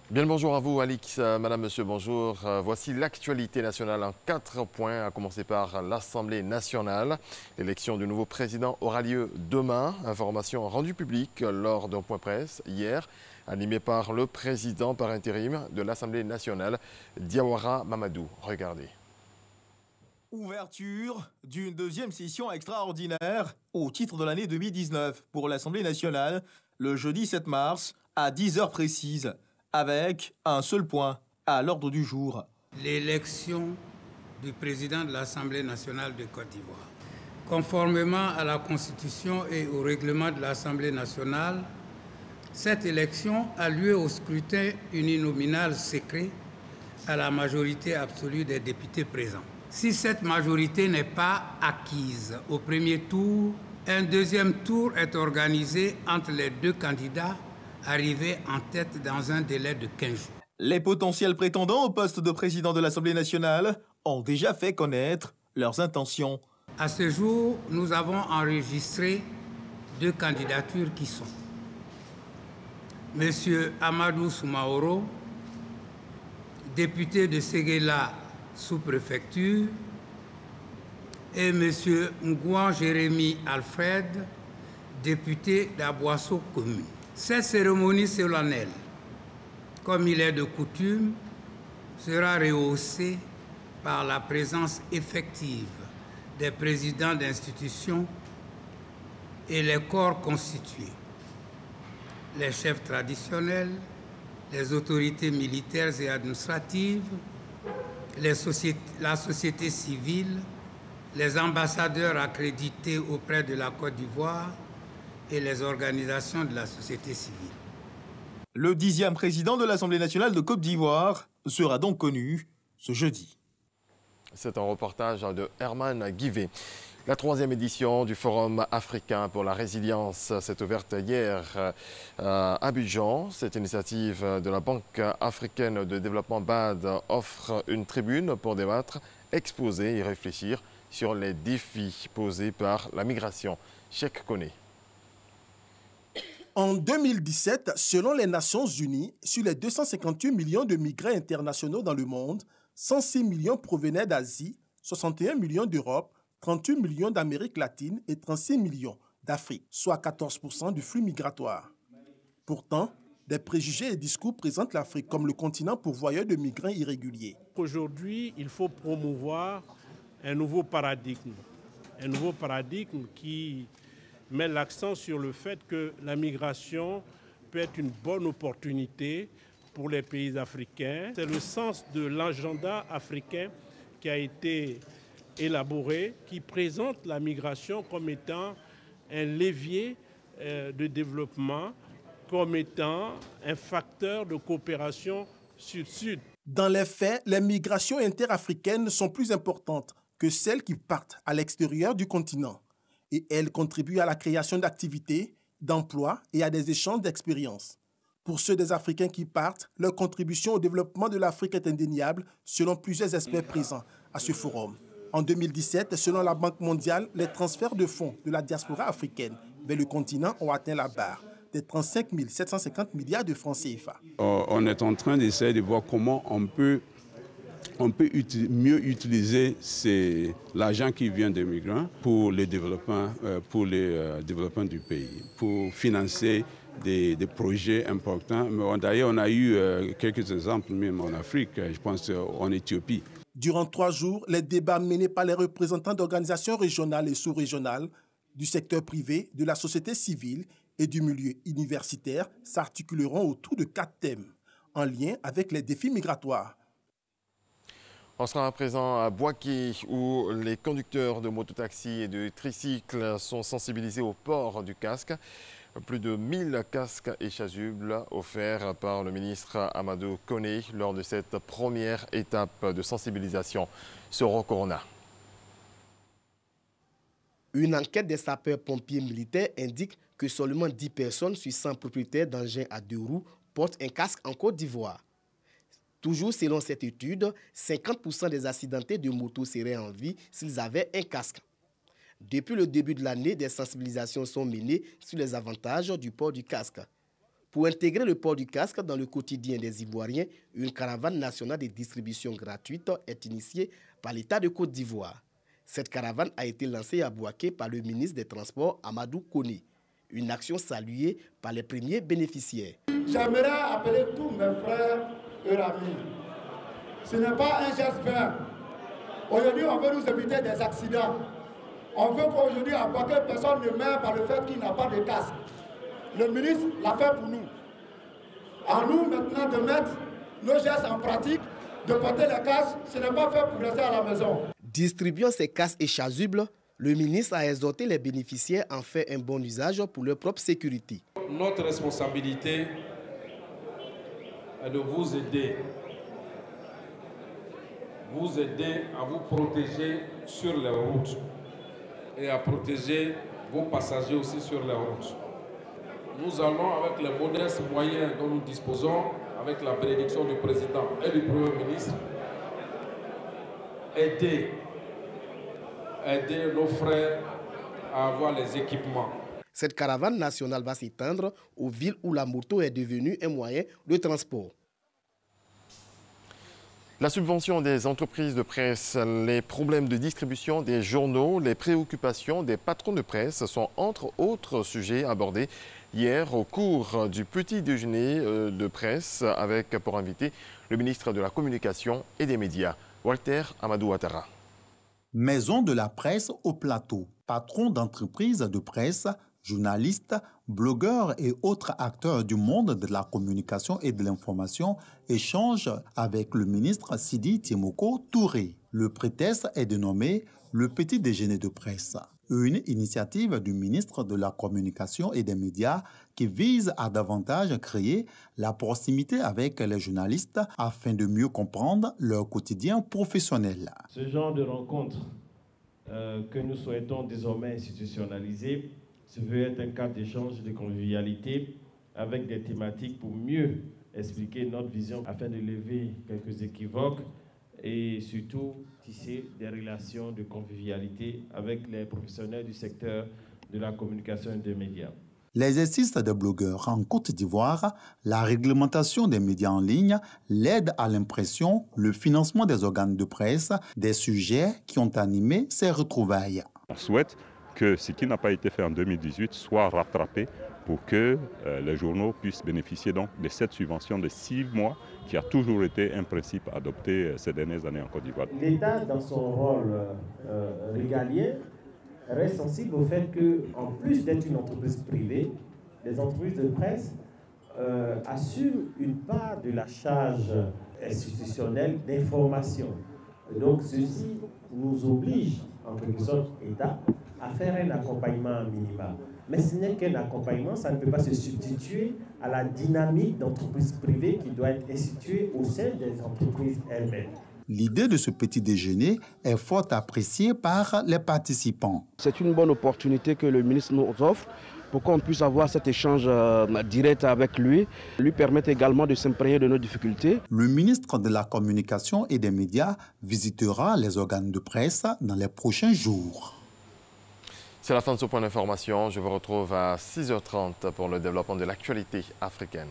Bien le bonjour à vous, Alix. Madame, monsieur, bonjour. Voici l'actualité nationale en 4 points, à commencer par l'Assemblée nationale. L'élection du nouveau président aura lieu demain. Information rendue publique lors d'un point presse hier, animé par le président par intérim de l'Assemblée nationale, Diawara Mamadou. Regardez. Ouverture d'une deuxième session extraordinaire au titre de l'année 2019 pour l'Assemblée nationale, le jeudi 7 mars à 10 heures précises, avec un seul point à l'ordre du jour. L'élection du président de l'Assemblée nationale de Côte d'Ivoire. Conformément à la Constitution et au règlement de l'Assemblée nationale, cette élection a lieu au scrutin uninominal secret à la majorité absolue des députés présents. Si cette majorité n'est pas acquise au premier tour, un deuxième tour est organisé entre les deux candidats arrivés en tête dans un délai de 15 jours. Les potentiels prétendants au poste de président de l'Assemblée nationale ont déjà fait connaître leurs intentions. À ce jour, nous avons enregistré 2 candidatures qui sont M. Amadou Soumaoro, député de Séguéla sous-préfecture, et M. Ngouan Jérémy Alfred, député d'Aboisseau commune. Cette cérémonie solennelle, comme il est de coutume, sera rehaussée par la présence effective des présidents d'institutions et les corps constitués, les chefs traditionnels, les autorités militaires et administratives, la société civile, les ambassadeurs accrédités auprès de la Côte d'Ivoire et les organisations de la société civile. Le 10e président de l'Assemblée nationale de Côte d'Ivoire sera donc connu ce jeudi. C'est un reportage de Herman Guivet. La 3e édition du Forum africain pour la résilience s'est ouverte hier à Abidjan. Cette initiative de la Banque africaine de développement BAD offre une tribune pour débattre, exposer et réfléchir sur les défis posés par la migration. Cheikh Koné. En 2017, selon les Nations Unies, sur les 258 millions de migrants internationaux dans le monde, 106 millions provenaient d'Asie, 61 millions d'Europe, 38 millions d'Amérique latine et 36 millions d'Afrique, soit 14% du flux migratoire. Pourtant, des préjugés et discours présentent l'Afrique comme le continent pourvoyeur de migrants irréguliers. Aujourd'hui, il faut promouvoir un nouveau paradigme qui met l'accent sur le fait que la migration peut être une bonne opportunité pour les pays africains. C'est le sens de l'agenda africain qui a été élaboré, qui présente la migration comme étant un levier de développement, comme étant un facteur de coopération sud-sud. Dans les faits, les migrations interafricaines sont plus importantes que celles qui partent à l'extérieur du continent. Et elles contribuent à la création d'activités, d'emplois et à des échanges d'expériences. Pour ceux des Africains qui partent, leur contribution au développement de l'Afrique est indéniable selon plusieurs experts présents à ce forum. En 2017, selon la Banque mondiale, les transferts de fonds de la diaspora africaine vers le continent ont atteint la barre des 35 750 milliards de francs CFA. On est en train d'essayer de voir comment on peut mieux utiliser l'argent qui vient des migrants pour le développement du pays, pour financer des projets importants. D'ailleurs, on a eu quelques exemples même en Afrique, je pense en Éthiopie. Durant 3 jours, les débats menés par les représentants d'organisations régionales et sous-régionales, du secteur privé, de la société civile et du milieu universitaire s'articuleront autour de 4 thèmes en lien avec les défis migratoires. On sera à présent à Boaké où les conducteurs de mototaxis et de tricycles sont sensibilisés au port du casque. Plus de 1000 casques et chasubles offerts par le ministre Amadou Koné lors de cette première étape de sensibilisation sur au Corona. Une enquête des sapeurs-pompiers militaires indique que seulement 10 personnes sur 100 propriétaires d'engins à 2 roues portent un casque en Côte d'Ivoire. Toujours selon cette étude, 50% des accidentés de moto seraient en vie s'ils avaient un casque. Depuis le début de l'année, des sensibilisations sont menées sur les avantages du port du casque. Pour intégrer le port du casque dans le quotidien des Ivoiriens, une caravane nationale de distribution gratuite est initiée par l'État de Côte d'Ivoire. Cette caravane a été lancée à Bouaké par le ministre des Transports, Amadou Koné. Une action saluée par les premiers bénéficiaires. J'aimerais appeler tous mes frères et amis. Ce n'est pas un geste vain. Aujourd'hui, on veut nous éviter des accidents. On veut qu'aujourd'hui, à Bouaké, personne ne meure par le fait qu'il n'a pas de casque. Le ministre l'a fait pour nous. À nous maintenant de mettre nos gestes en pratique, de porter les casques. Ce n'est pas fait pour rester à la maison. Distribuant ces casques et chasubles, le ministre a exhorté les bénéficiaires à en faire un bon usage pour leur propre sécurité. Notre responsabilité est de vous aider à vous protéger sur les routes et à protéger vos passagers aussi sur les routes. Nous allons, avec les modestes moyens dont nous disposons, avec la bénédiction du président et du Premier ministre, aider nos frères à avoir les équipements. Cette caravane nationale va s'étendre aux villes où la moto est devenue un moyen de transport. La subvention des entreprises de presse, les problèmes de distribution des journaux, les préoccupations des patrons de presse sont entre autres sujets abordés hier au cours du petit déjeuner de presse avec pour invité le ministre de la Communication et des Médias, Walter Amadou Ouattara. Maison de la presse au plateau, patrons d'entreprises de presse, journalistes, blogueurs et autres acteurs du monde de la communication et de l'information échangent avec le ministre Sidi Tiemoko Touré. Le prétexte est de nommer le petit déjeuner de presse, une initiative du ministre de la Communication et des Médias qui vise à davantage créer la proximité avec les journalistes afin de mieux comprendre leur quotidien professionnel. Ce genre de rencontre que nous souhaitons désormais institutionnaliser se veut être un cadre d'échange, de convivialité avec des thématiques pour mieux expliquer notre vision afin de lever quelques équivoques et surtout tisser des relations de convivialité avec les professionnels du secteur de la communication et des médias. L'exercice des blogueurs en Côte d'Ivoire, la réglementation des médias en ligne, l'aide à l'impression, le financement des organes de presse, des sujets qui ont animé ces retrouvailles. On souhaite que ce qui n'a pas été fait en 2018 soit rattrapé pour que les journaux puissent bénéficier donc de cette subvention de 6 mois qui a toujours été un principe adopté ces dernières années en Côte d'Ivoire. L'État, dans son rôle régalien, reste sensible au fait qu'en plus d'être une entreprise privée, les entreprises de presse assument une part de la charge institutionnelle d'information. Donc ceci nous oblige, en quelque sorte, État, à faire un accompagnement minimal. Mais ce n'est qu'un accompagnement, ça ne peut pas se substituer à la dynamique d'entreprise privée qui doit être instituée au sein des entreprises elles-mêmes. L'idée de ce petit déjeuner est fort appréciée par les participants. C'est une bonne opportunité que le ministre nous offre pour qu'on puisse avoir cet échange direct avec lui permettre également de s'imprégner de nos difficultés. Le ministre de la Communication et des Médias visitera les organes de presse dans les prochains jours. C'est la fin de ce point d'information. Je vous retrouve à 6h30 pour le développement de l'actualité africaine.